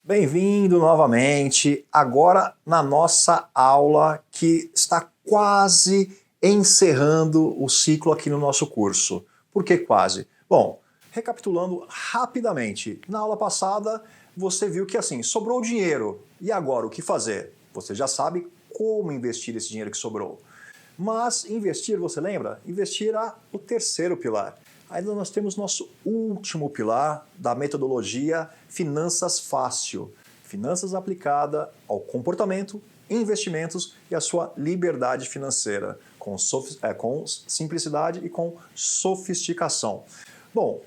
Bem-vindo novamente, agora na nossa aula que está quase encerrando o ciclo aqui no nosso curso. Por que quase? Bom, recapitulando rapidamente, na aula passada você viu que assim, sobrou dinheiro, e agora o que fazer? Você já sabe como investir esse dinheiro que sobrou. Mas investir, você lembra? Investir é o terceiro pilar. Ainda nós temos nosso último pilar da metodologia Finanças Fácil. Finanças aplicada ao comportamento, investimentos e a sua liberdade financeira, com simplicidade e com sofisticação. Bom,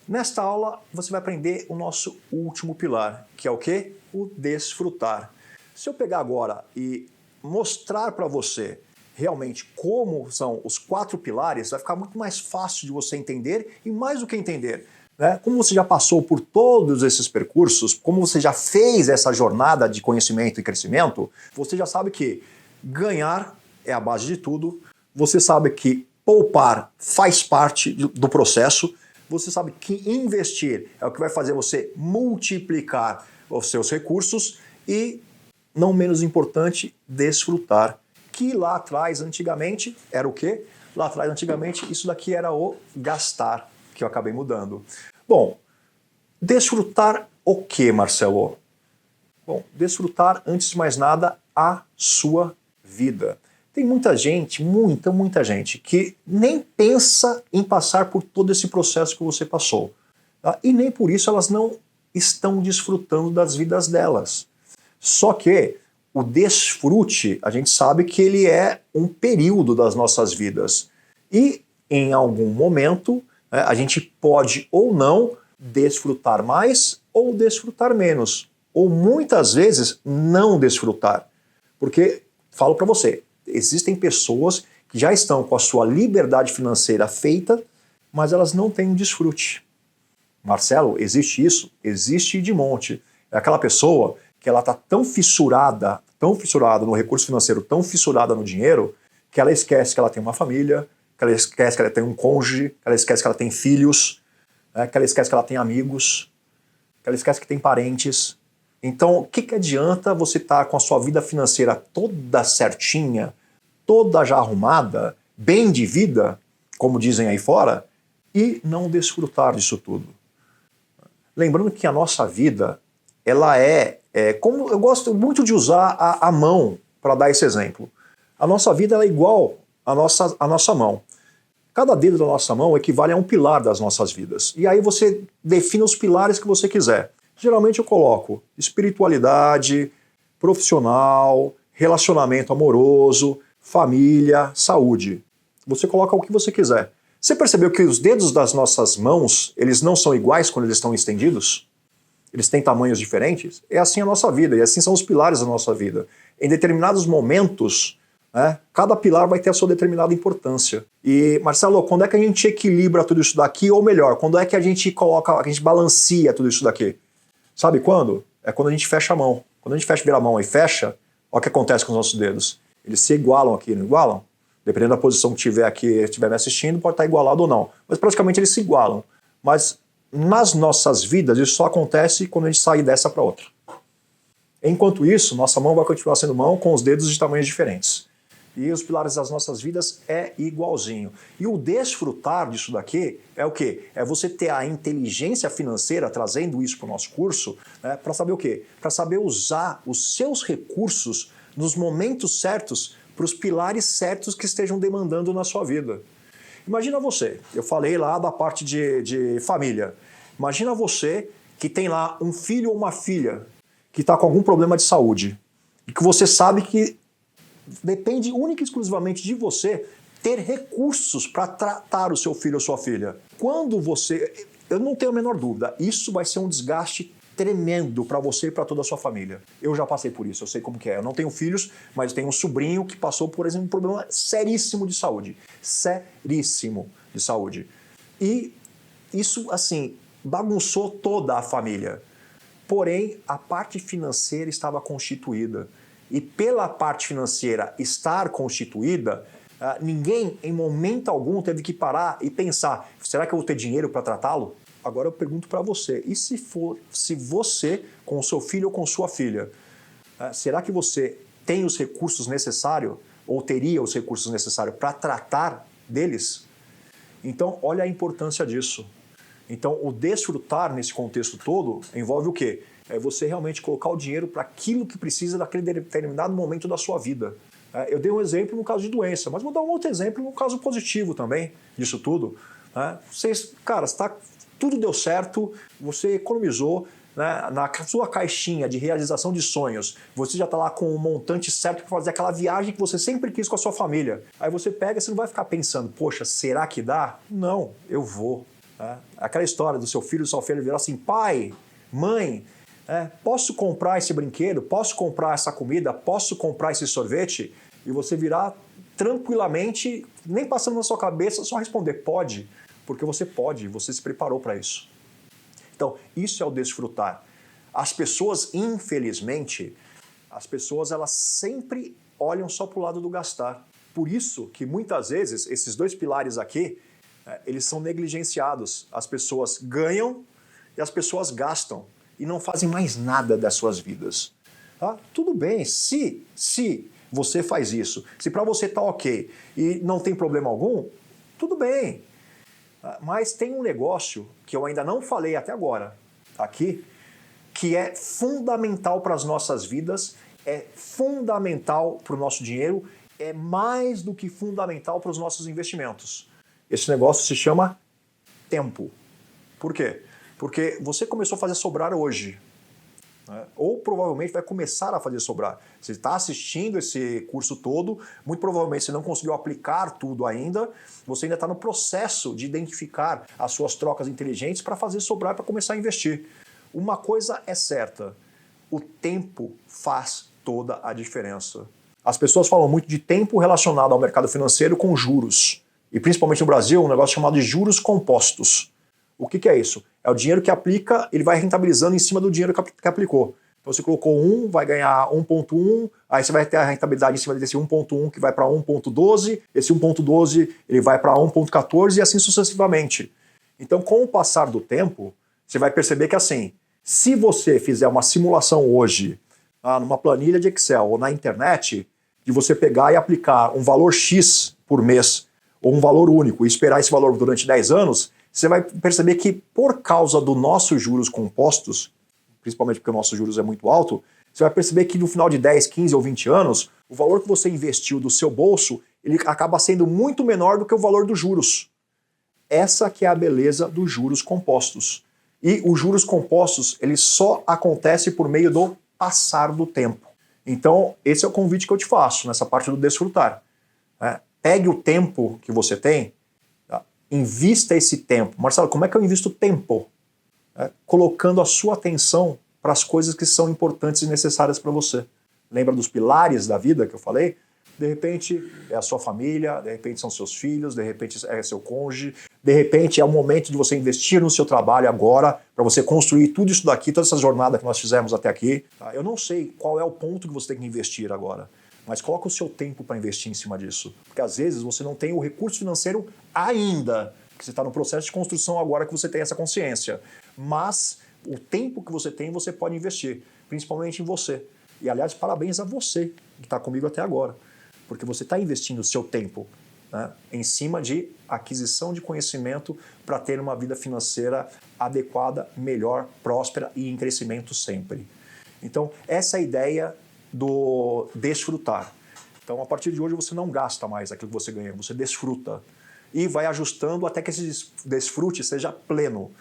nesta aula você vai aprender o nosso último pilar, que é o quê? O desfrutar. Se eu pegar agora e mostrar para você realmente como são os 4 pilares, vai ficar muito mais fácil de você entender e mais do que entender, né? Como você já passou por todos esses percursos, como você já fez essa jornada de conhecimento e crescimento, você já sabe que ganhar é a base de tudo, você sabe que poupar faz parte do processo, você sabe que investir é o que vai fazer você multiplicar os seus recursos e, não menos importante, desfrutar. Que lá atrás, antigamente, era o quê? Lá atrás, antigamente, isso daqui era o gastar, que eu acabei mudando. Bom, desfrutar o quê, Marcelo? Bom, desfrutar, antes de mais nada, a sua vida. Tem muita gente, muita gente, que nem pensa em passar por todo esse processo que você passou. Tá? E nem por isso elas não estão desfrutando das vidas delas. Só que o desfrute, a gente sabe que ele é um período das nossas vidas. E, em algum momento, a gente pode ou não desfrutar mais ou desfrutar menos. Ou muitas vezes não desfrutar. Porque, falo para você, existem pessoas que já estão com a sua liberdade financeira feita, mas elas não têm um desfrute. Marcelo, existe isso? Existe de monte. É aquela pessoa que ela está tão fissurada no recurso financeiro, tão fissurada no dinheiro, que ela esquece que ela tem uma família, que ela esquece que ela tem um cônjuge, que ela esquece que ela tem filhos, que ela esquece que ela tem amigos, que ela esquece que tem parentes. Então, o que adianta você estar com a sua vida financeira toda certinha, toda já arrumada, bem de vida, como dizem aí fora, e não desfrutar disso tudo? Lembrando que a nossa vida, ela como eu gosto muito de usar a mão para dar esse exemplo. A nossa vida ela é igual à nossa mão. Cada dedo da nossa mão equivale a um pilar das nossas vidas. E aí você define os pilares que você quiser. Geralmente eu coloco espiritualidade, profissional, relacionamento amoroso, família, saúde. Você coloca o que você quiser. Você percebeu que os dedos das nossas mãos, eles não são iguais quando eles estão estendidos? Eles têm tamanhos diferentes? É assim a nossa vida, e assim são os pilares da nossa vida. Em determinados momentos, cada pilar vai ter a sua determinada importância. E, Marcelo, quando é que a gente equilibra tudo isso daqui? Ou melhor, quando é que a gente balanceia tudo isso daqui? Sabe quando? É quando a gente fecha a mão. Quando a gente vira a mão e fecha, olha o que acontece com os nossos dedos. Eles se igualam aqui, não igualam? Dependendo da posição que tiver aqui, estiver me assistindo, pode estar igualado ou não. Mas praticamente eles se igualam. Mas nas nossas vidas, isso só acontece quando a gente sai dessa para outra. Enquanto isso, nossa mão vai continuar sendo mão com os dedos de tamanhos diferentes. E os pilares das nossas vidas é igualzinho. E o desfrutar disso daqui é o quê? É você ter a inteligência financeira, trazendo isso para o nosso curso, para saber o quê? Para saber usar os seus recursos nos momentos certos, para os pilares certos que estejam demandando na sua vida. Imagina você, eu falei lá da parte de família. Imagina você que tem lá um filho ou uma filha que está com algum problema de saúde e que você sabe que depende única e exclusivamente de você ter recursos para tratar o seu filho ou sua filha. Quando você... Eu não tenho a menor dúvida, isso vai ser um desgaste tremendo para você e para toda a sua família. Eu já passei por isso, eu sei como que é. Eu não tenho filhos, mas tenho um sobrinho que passou, por exemplo, um problema seríssimo de saúde. Seríssimo de saúde. E isso, assim, bagunçou toda a família. Porém, a parte financeira estava constituída. E pela parte financeira estar constituída, ninguém, em momento algum, teve que parar e pensar, será que eu vou ter dinheiro para tratá-lo? Agora eu pergunto para você, e se você, com o seu filho ou com sua filha, será que você tem os recursos necessários, ou teria os recursos necessários para tratar deles? Então, olha a importância disso. Então, o desfrutar nesse contexto todo envolve o quê? É você realmente colocar o dinheiro para aquilo que precisa daquele determinado momento da sua vida. Eu dei um exemplo no caso de doença, mas vou dar um outro exemplo no caso positivo também disso tudo. Vocês, cara, tudo deu certo, você economizou, né, na sua caixinha de realização de sonhos, você já está lá com o montante certo para fazer aquela viagem que você sempre quis com a sua família. Aí você pega, você não vai ficar pensando, poxa, será que dá? Não, eu vou. Aquela história do seu filho, do seu filho virar assim, pai, mãe, posso comprar esse brinquedo? Posso comprar essa comida? Posso comprar esse sorvete? E você virar tranquilamente, nem passando na sua cabeça, só responder pode, porque você pode, você se preparou para isso. Então, isso é o desfrutar. As pessoas, infelizmente, elas sempre olham só para o lado do gastar. Por isso que muitas vezes esses dois pilares aqui, eles são negligenciados. As pessoas ganham e as pessoas gastam e não fazem mais nada das suas vidas. Tudo bem, se você faz isso, se para você está ok e não tem problema algum, tudo bem. Mas tem um negócio que eu ainda não falei até agora aqui, que é fundamental para as nossas vidas, é fundamental para o nosso dinheiro, é mais do que fundamental para os nossos investimentos. Esse negócio se chama tempo. Por quê? Porque você começou a fazer sobrar hoje, né? Ou provavelmente vai começar a fazer sobrar. Você está assistindo esse curso todo, muito provavelmente você não conseguiu aplicar tudo ainda, você ainda está no processo de identificar as suas trocas inteligentes para fazer sobrar, para começar a investir. Uma coisa é certa, o tempo faz toda a diferença. As pessoas falam muito de tempo relacionado ao mercado financeiro com juros. E principalmente no Brasil, um negócio chamado de juros compostos. O que é isso? É o dinheiro que aplica, ele vai rentabilizando em cima do dinheiro que aplicou. Então você colocou 1, vai ganhar 1,1, aí você vai ter a rentabilidade em cima desse 1,1 que vai para 1,12, esse 1,12 ele vai para 1,14 e assim sucessivamente. Então com o passar do tempo, você vai perceber que assim, se você fizer uma simulação hoje, numa planilha de Excel ou na internet, de você pegar e aplicar um valor X por mês, ou um valor único, e esperar esse valor durante 10 anos, você vai perceber que por causa dos nossos juros compostos, principalmente porque o nosso juros é muito alto, você vai perceber que no final de 10, 15 ou 20 anos, o valor que você investiu do seu bolso, ele acaba sendo muito menor do que o valor dos juros. Essa que é a beleza dos juros compostos. E os juros compostos, ele só acontece por meio do passar do tempo. Então, esse é o convite que eu te faço nessa parte do desfrutar. Pegue o tempo que você tem, invista esse tempo. Marcelo, como é que eu invisto tempo? Colocando a sua atenção para as coisas que são importantes e necessárias para você. Lembra dos pilares da vida que eu falei? De repente é a sua família, de repente são seus filhos, de repente é seu cônjuge, de repente é o momento de você investir no seu trabalho agora, para você construir tudo isso daqui, toda essa jornada que nós fizemos até aqui. Eu não sei qual é o ponto que você tem que investir agora, mas coloca o seu tempo para investir em cima disso. Porque às vezes você não tem o recurso financeiro ainda, porque você está no processo de construção agora que você tem essa consciência. Mas o tempo que você tem, você pode investir, principalmente em você. E aliás, parabéns a você que está comigo até agora, porque você está investindo o seu tempo, né, em cima de aquisição de conhecimento para ter uma vida financeira adequada, melhor, próspera e em crescimento sempre. Então, essa é a ideia do desfrutar. Então, a partir de hoje, você não gasta mais aquilo que você ganha, você desfruta. E vai ajustando até que esse desfrute seja pleno,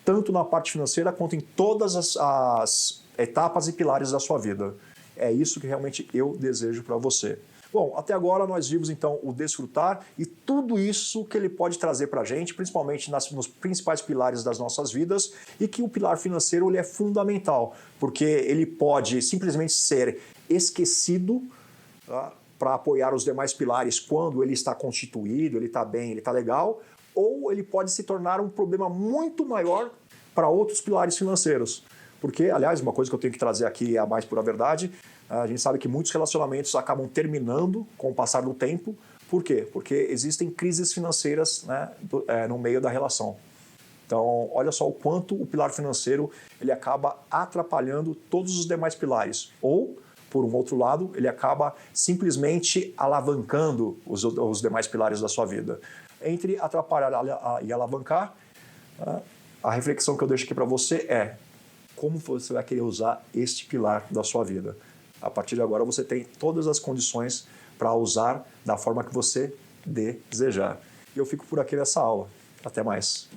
tanto na parte financeira quanto em todas as etapas e pilares da sua vida. É isso que realmente eu desejo para você. Bom, até agora nós vimos então o desfrutar e tudo isso que ele pode trazer para a gente, principalmente nos principais pilares das nossas vidas, e que o pilar financeiro ele é fundamental, porque ele pode simplesmente ser esquecido, tá, para apoiar os demais pilares quando ele está constituído, ele está bem, ele está legal, ou ele pode se tornar um problema muito maior para outros pilares financeiros. Porque, aliás, uma coisa que eu tenho que trazer aqui é a mais pura verdade, a gente sabe que muitos relacionamentos acabam terminando com o passar do tempo. Por quê? Porque existem crises financeiras, né, no meio da relação. Então, olha só o quanto o pilar financeiro ele acaba atrapalhando todos os demais pilares. Ou, por um outro lado, ele acaba simplesmente alavancando os demais pilares da sua vida. Entre atrapalhar e alavancar, a reflexão que eu deixo aqui para você é como você vai querer usar este pilar da sua vida. A partir de agora você tem todas as condições para usar da forma que você desejar. E eu fico por aqui nessa aula. Até mais.